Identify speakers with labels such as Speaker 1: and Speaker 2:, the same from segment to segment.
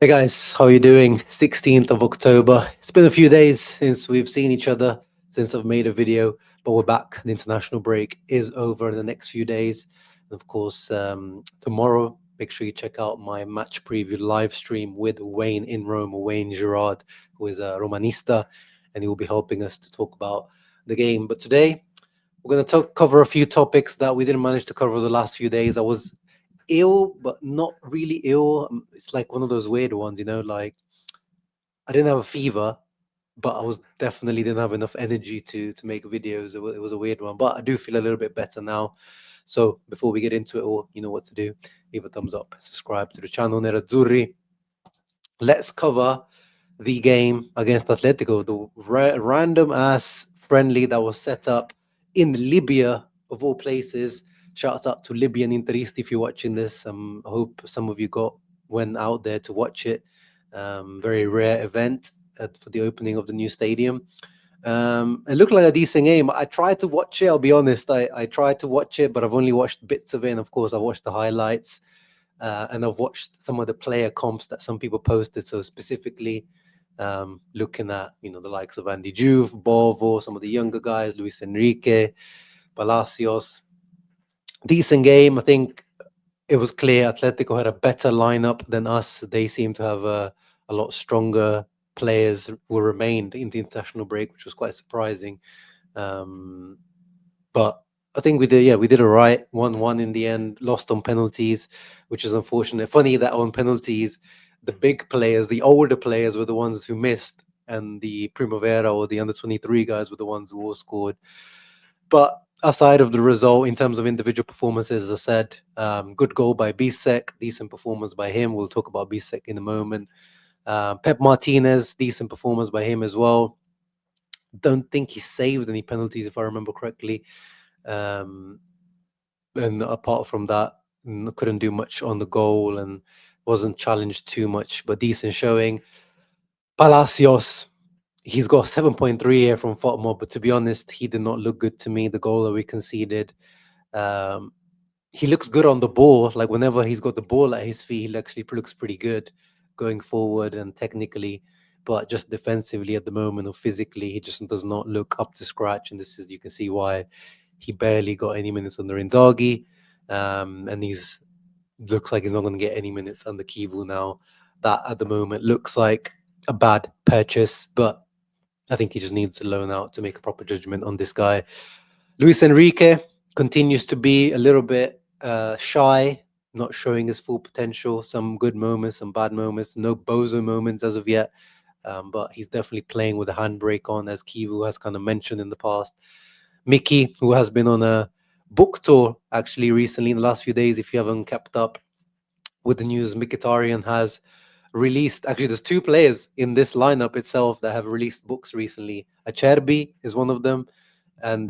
Speaker 1: Hey guys, how are you doing? 16th of October. It's been a few days since we've seen each other, since I've made a video, but we're back. The international break is over in the next few days. And of course, tomorrow, make sure you check out my match preview live stream with Wayne in Rome, Wayne Girard, who is a Romanista, and he will be helping us to talk about the game. But today, we're going to cover a few topics that we didn't manage to cover the last few days. I was ill, but not really ill. It's like one of those weird ones, like I didn't have a fever, but I was definitely didn't have enough energy to make videos. It was a weird one, but I do feel a little bit better now. So before we get into it all, you know what to do. Leave a thumbs up, subscribe to the channel Nerazzurri. Let's cover the game against Atletico, the random ass friendly that was set up in Libya, of all places. Shouts out to Libyan Interisti if you're watching this. I hope some of you went out there to watch it. Very rare event for the opening of the new stadium. It looked like a decent game. I tried to watch it. I'll be honest. I tried to watch it, but I've only watched bits of it. And of course, I watched the highlights. And I've watched some of the player comps that some people posted. So specifically, looking at the likes of Andy Juve, Bovo, some of the younger guys, Luis Enrique, Palacios. Decent game. I think it was clear Atletico had a better lineup than us. They seem to have a lot stronger players who remained in the international break, which was quite surprising. But I think we did all right. 1-1 in the end, lost on penalties, which is unfortunate. Funny that on penalties, the big players, the older players were the ones who missed, and the Primavera or the under 23 guys were the ones who all scored. But aside of the result, in terms of individual performances, as I said, good goal by Bisseck, decent performance by him. We'll talk about Bisseck in a moment. Pep Martinez, decent performance by him as well. Don't think he saved any penalties, if I remember correctly. And apart from that, couldn't do much on the goal and wasn't challenged too much, but decent showing. Palacios, he's got 7.3 here from Fotmo, but to be honest, he did not look good to me. The goal that we conceded, he looks good on the ball. Like whenever he's got the ball at his feet, he actually looks pretty good going forward and technically, but just defensively at the moment or physically, he just does not look up to scratch. And this is, you can see why he barely got any minutes under Inzaghi. And he's looks like he's not going to get any minutes under Kivu now. That at the moment looks like a bad purchase, but I think he just needs to loan out to make a proper judgment on this guy. Luis Enrique continues to be a little bit shy, not showing his full potential. Some good moments, some bad moments. No bozo moments as of yet, but he's definitely playing with a handbrake on, as Kivu has kind of mentioned in the past. Mickey, who has been on a book tour actually recently in the last few days, if you haven't kept up with the news, Mkhitaryan has released, actually there's two players in this lineup itself that have released books recently. Acerbi is one of them, and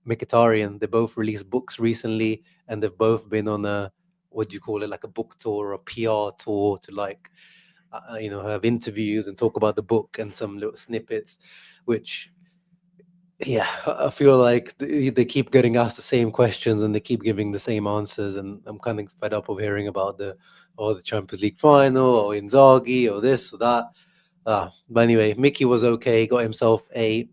Speaker 1: Mkhitaryan. They both released books recently, and they've both been on a, what do you call it, like a book tour or a PR tour to like have interviews and talk about the book and some little snippets, which yeah, I feel like they keep getting asked the same questions and they keep giving the same answers, and I'm kind of fed up of hearing about the Champions League final or Inzaghi or this or that. But anyway, Mickey was okay. Got himself a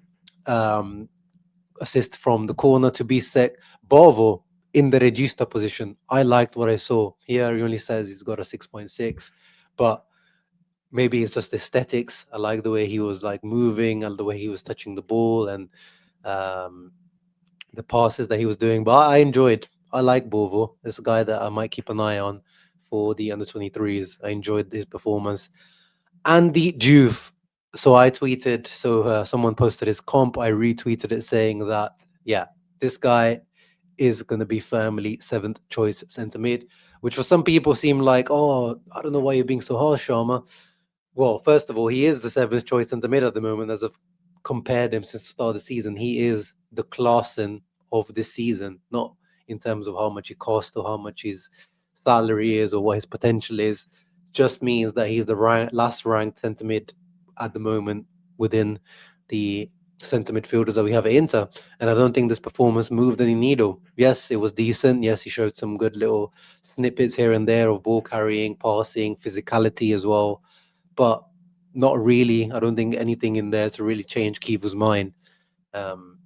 Speaker 1: assist from the corner to Bisseck. Bovo in the regista position. I liked what I saw. Here he only says he's got a 6.6, but maybe it's just aesthetics. I like the way he was like moving and the way he was touching the ball and um, the passes that he was doing. But I enjoyed. I like Bovo. This a guy that I might keep an eye on for the under 23s. I enjoyed his performance. Andy Juve. So I tweeted. So someone posted his comp. I retweeted it saying that yeah, this guy is going to be firmly seventh choice centre mid, which for some people seem like, oh, I don't know why you're being so harsh, Sharma. Well, first of all, he is the seventh choice centre mid at the moment. As I've compared him since the start of the season, he is the Klaassen of this season, not in terms of how much he cost or how much his salary is or what his potential is. Just means that he's the last ranked centre mid at the moment within the centre midfielders that we have at Inter. And I don't think this performance moved any needle. Yes, it was decent. Yes, he showed some good little snippets here and there of ball carrying, passing, physicality as well. But not really. I don't think anything in there to really change Kivu's mind. Um,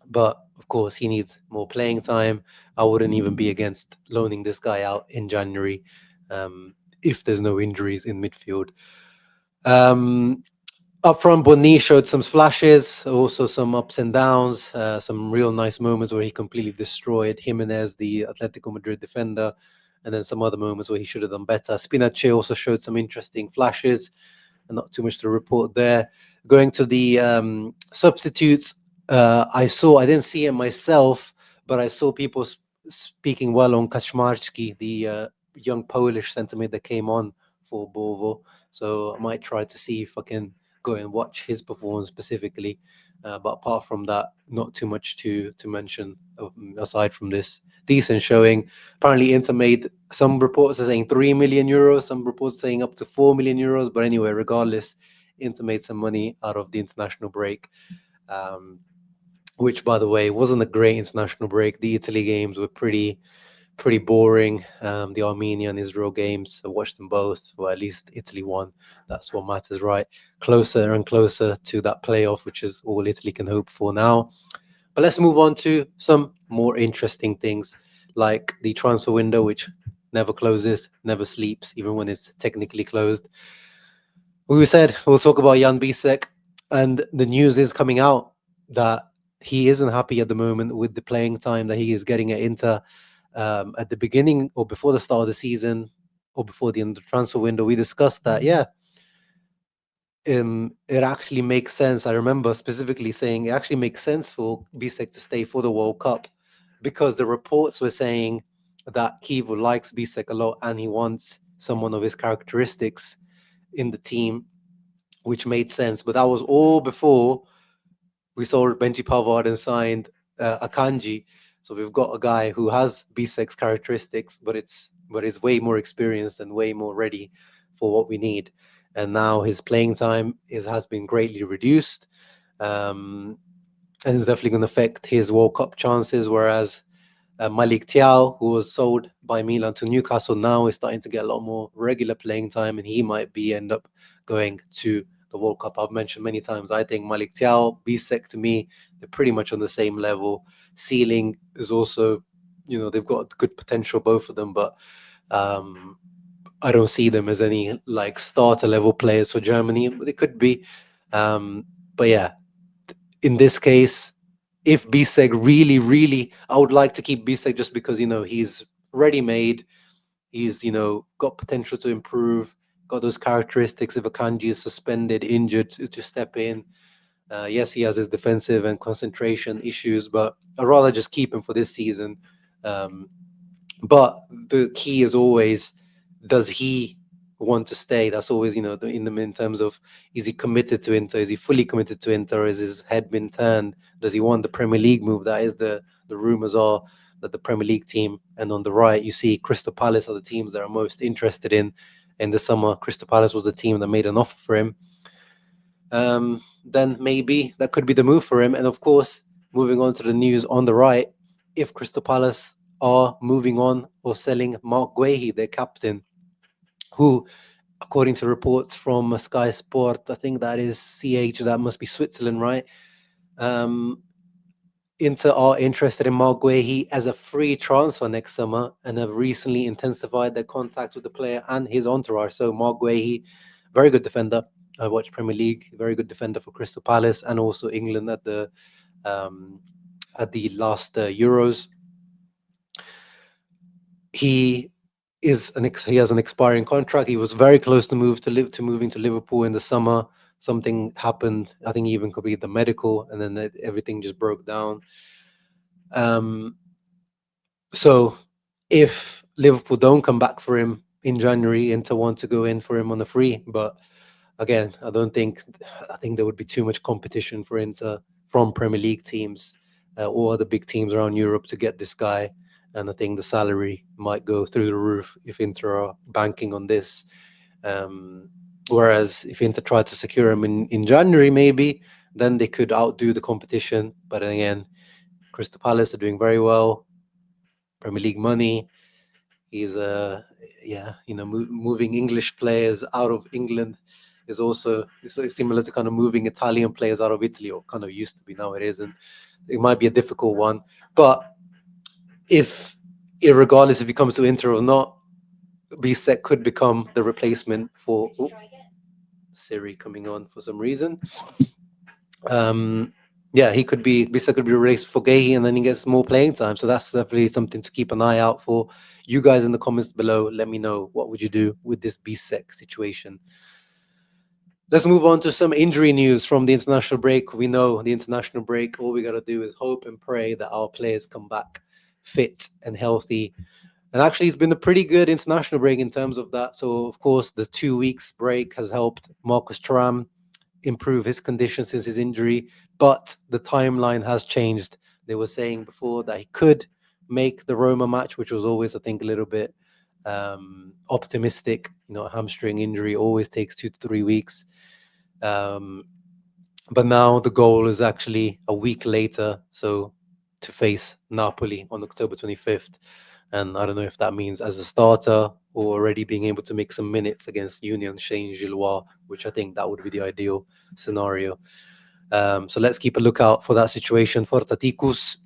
Speaker 1: but of course, he needs more playing time. I wouldn't even be against loaning this guy out in January if there's no injuries in midfield. Up front, Boni showed some flashes, also some ups and downs, some real nice moments where he completely destroyed Jimenez, the Atletico Madrid defender, and then some other moments where he should have done better. Spinacci also showed some interesting flashes, and not too much to report there. Going to the substitutes, I didn't see it myself, but I saw people speaking well on Kaczmarski, the young Polish centre mid that came on for Bovo. So I might try to see if I can go and watch his performance specifically. But apart from that, not too much to mention aside from this decent showing. Apparently, Inter made some reports are saying 3 million euros, some reports saying up to 4 million euros. But anyway, regardless, Inter made some money out of the international break, which, by the way, wasn't a great international break. The Italy games were pretty boring. The Armenia and Israel games, I watched them both. Well, at least Italy won. That's what matters, right? Closer and closer to that playoff, which is all Italy can hope for now. But let's move on to some more interesting things, like the transfer window, which never closes, never sleeps, even when it's technically closed. We said we'll talk about Jan Bisseck, and the news is coming out that he isn't happy at the moment with the playing time that he is getting at Inter. At the beginning or before the start of the season or before the end of the transfer window, we discussed that, it actually makes sense. I remember specifically saying it actually makes sense for Bisseck to stay for the World Cup, because the reports were saying that Kivu likes Bisseck a lot and he wants someone of his characteristics in the team, which made sense. But that was all before we saw Benji Pavard and signed Akanji. So we've got a guy who has Bisseck's characteristics, but is way more experienced and way more ready for what we need. And now his playing time has been greatly reduced, and it's definitely going to affect his World Cup chances. Whereas Malik Thiaw, who was sold by Milan to Newcastle, now is starting to get a lot more regular playing time, and he might end up going to the World Cup. I've mentioned many times, I think Malik Thiaw, Bisseck, to me, they're pretty much on the same level. Ceiling is also, they've got good potential, both of them, but I don't see them as any like starter level players for Germany. They could be, but yeah, in this case, if Bisseck really, I would like to keep Bisseck just because he's ready-made. He's got potential to improve. Got those characteristics. If Akanji is suspended, injured, to step in. Yes, he has his defensive and concentration issues, but I'd rather just keep him for this season. But the key is always, does he want to stay? That's always, in terms of, is he committed to Inter? Is he fully committed to Inter? Is his head been turned? Does he want the Premier League move? That is the rumors are that the Premier League team. And on the right, you see Crystal Palace are the teams that are most interested in the summer. Crystal Palace was the team that made an offer for him. Then maybe that could be the move for him. And of course, moving on to the news on the right, if Crystal Palace are moving on or selling Marc Guehi, their captain, who, according to reports from Sky Sport, I think that is CH, that must be Switzerland, right? Inter are interested in Marc Guehi as a free transfer next summer and have recently intensified their contact with the player and his entourage. So Marc Guehi, very good defender. I watched Premier League, very good defender for Crystal Palace and also England at the last Euros. He has an expiring contract. He was very close to moving to Liverpool in the summer. Something happened. I think he even completed the medical, and then everything just broke down. So if Liverpool don't come back for him in January, Inter want to go in for him on a free. But again, I think there would be too much competition for Inter from Premier League teams or other big teams around Europe to get this guy. And I think the salary might go through the roof if Inter are banking on this. Whereas if Inter try to secure him in January, maybe then they could outdo the competition. But again, Crystal Palace are doing very well. Premier League money. He's moving English players out of England is also similar to kind of moving Italian players out of Italy, or kind of used to be. Now it isn't. It might be a difficult one, but regardless if he comes to Inter or not, Bisseck could become the replacement for Siri coming on for some reason. Bisseck could be replaced for Guehi, and then he gets more playing time. So that's definitely something to keep an eye out for. You guys in the comments below, let me know what would you do with this Bisseck situation. Let's move on to some injury news from the international break. We know the international break, all we got to do is hope and pray that our players come back fit and healthy. And actually, it's been a pretty good international break in terms of that. So, of course, the 2 weeks break has helped Marcus Thuram improve his condition since his injury, but the timeline has changed. They were saying before that he could make the Roma match, which was always, I think, a little bit optimistic. A hamstring injury always takes 2 to 3 weeks. But now the goal is actually a week later, so to face Napoli on October 25th. And I don't know if that means as a starter or already being able to make some minutes against Union Saint-Gilloise, which I think that would be the ideal scenario. So let's keep a lookout for that situation. Forza Ticus.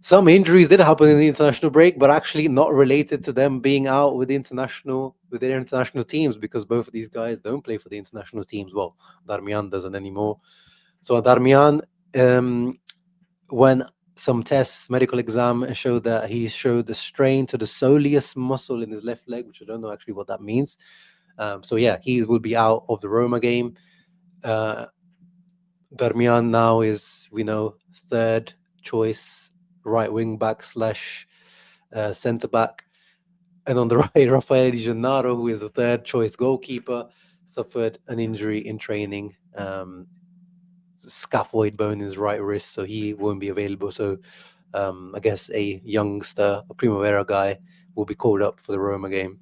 Speaker 1: Some injuries did happen in the international break, but actually not related to them being out with their international teams, because both of these guys don't play for the international teams. Well, Darmian doesn't anymore. So Darmian, when some tests, medical exam, showed that he showed the strain to the soleus muscle in his left leg, which I don't know actually what that means. He will be out of the Roma game. Darmian now is, we know, third choice right wing back / centre back. And on the right, Rafael Di Gennaro, who is the third choice goalkeeper, suffered an injury in training. Scaphoid bone in his right wrist, so he won't be available. So I guess a youngster, a Primavera guy, will be called up for the Roma game.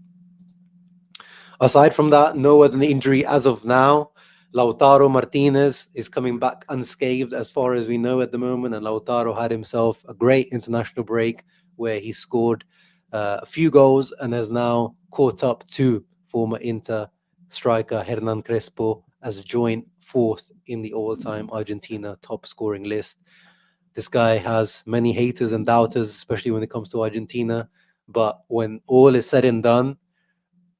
Speaker 1: Aside from that, no other injury as of now. Lautaro Martinez is coming back unscathed as far as we know at the moment, and Lautaro had himself a great international break where he scored a few goals and has now caught up to former Inter striker Hernan Crespo as joint fourth in the all-time Argentina top scoring list. This guy has many haters and doubters, especially when it comes to Argentina. But when all is said and done,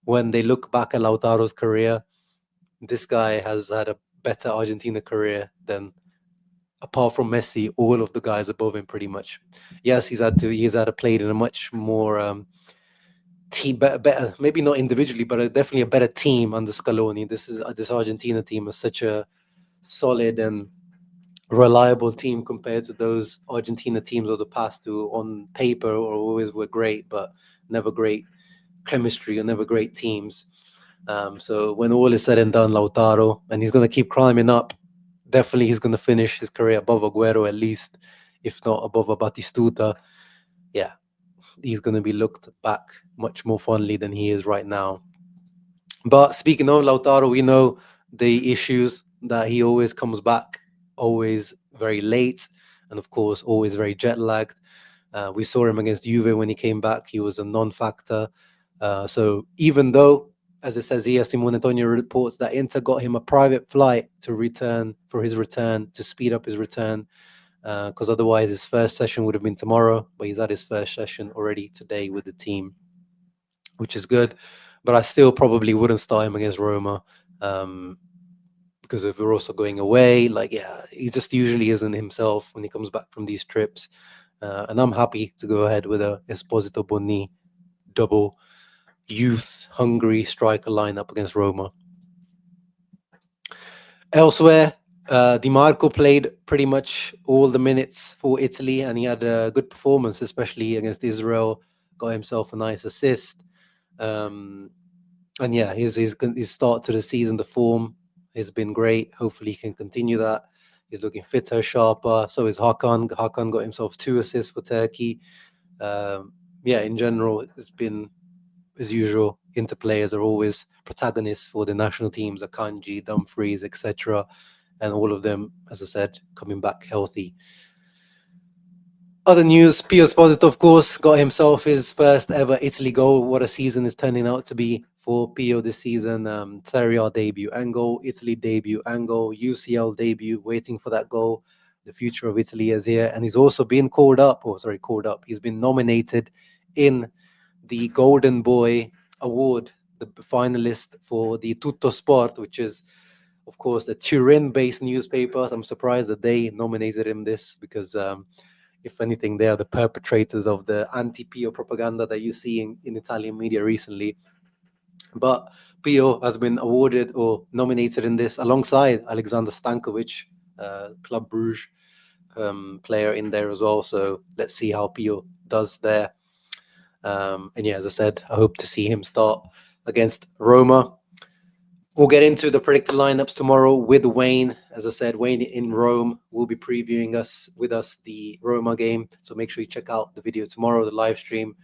Speaker 1: when they look back at Lautaro's career, this guy has had a better Argentina career than, apart from Messi, all of the guys above him pretty much. Yes, he's had to play in a much more team, better, maybe not individually, but definitely a better team under Scaloni. This Argentina team is such a solid and reliable team compared to those Argentina teams of the past, who on paper or always were great, but never great chemistry or never great teams. So when all is said and done, Lautaro, and he's going to keep climbing up, definitely he's going to finish his career above Aguero at least, if not above a Batistuta. Yeah, he's going to be looked back much more fondly than he is right now. But speaking of Lautaro, we know the issues that he always comes back, always very late, and of course, always very jet lagged. We saw him against Juve when he came back. He was a non-factor. So even though, as it says here, Simone Antonio reports that Inter got him a private flight to speed up his return, because otherwise his first session would have been tomorrow, but he's had his first session already today with the team, which is good. But I still probably wouldn't start him against Roma, because if we're also going away, he just usually isn't himself when he comes back from these trips. And I'm happy to go ahead with a Esposito Boni double youth hungry striker lineup against Roma. Elsewhere, Di Marco played pretty much all the minutes for Italy, and he had a good performance, especially against Israel. Got himself a nice assist. And yeah, his start to the season, the form has been great. Hopefully he can continue that. He's looking fitter, sharper. So is Hakan. Hakan got himself 2 assists for Turkey. In general, it's been, as usual, Inter players are always protagonists for the national teams, Akanji, Dumfries, etc. and all of them, as I said, coming back healthy. Other news, Pio Esposito, of course, got himself his first ever Italy goal. What a season is turning out to be for Pio this season. Serie A debut and goal, Italy debut and goal, UCL debut, waiting for that goal. The future of Italy is here. And he's also been called up. He's been nominated in the Golden Boy Award, the finalist for the Tutto Sport, which is, of course, the Turin-based newspaper. I'm surprised that they nominated him this because if anything, they are the perpetrators of the anti-Pio propaganda that you see in Italian media recently. But Pio has been awarded or nominated in this alongside Alexander Stankovic, Club Brugge player in there as well. So let's see how Pio does there. And yeah, as I said, I hope to see him start against Roma. We'll get into the predicted lineups tomorrow with Wayne. As I said, Wayne in Rome will be previewing with us the Roma game. So make sure you check out the video tomorrow, the live stream.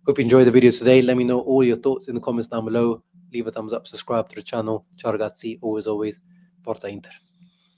Speaker 1: Hope you enjoyed the video today. Let me know all your thoughts in the comments down below. Leave a thumbs up, subscribe to the channel. Ciao ragazzi, always, Forza Inter.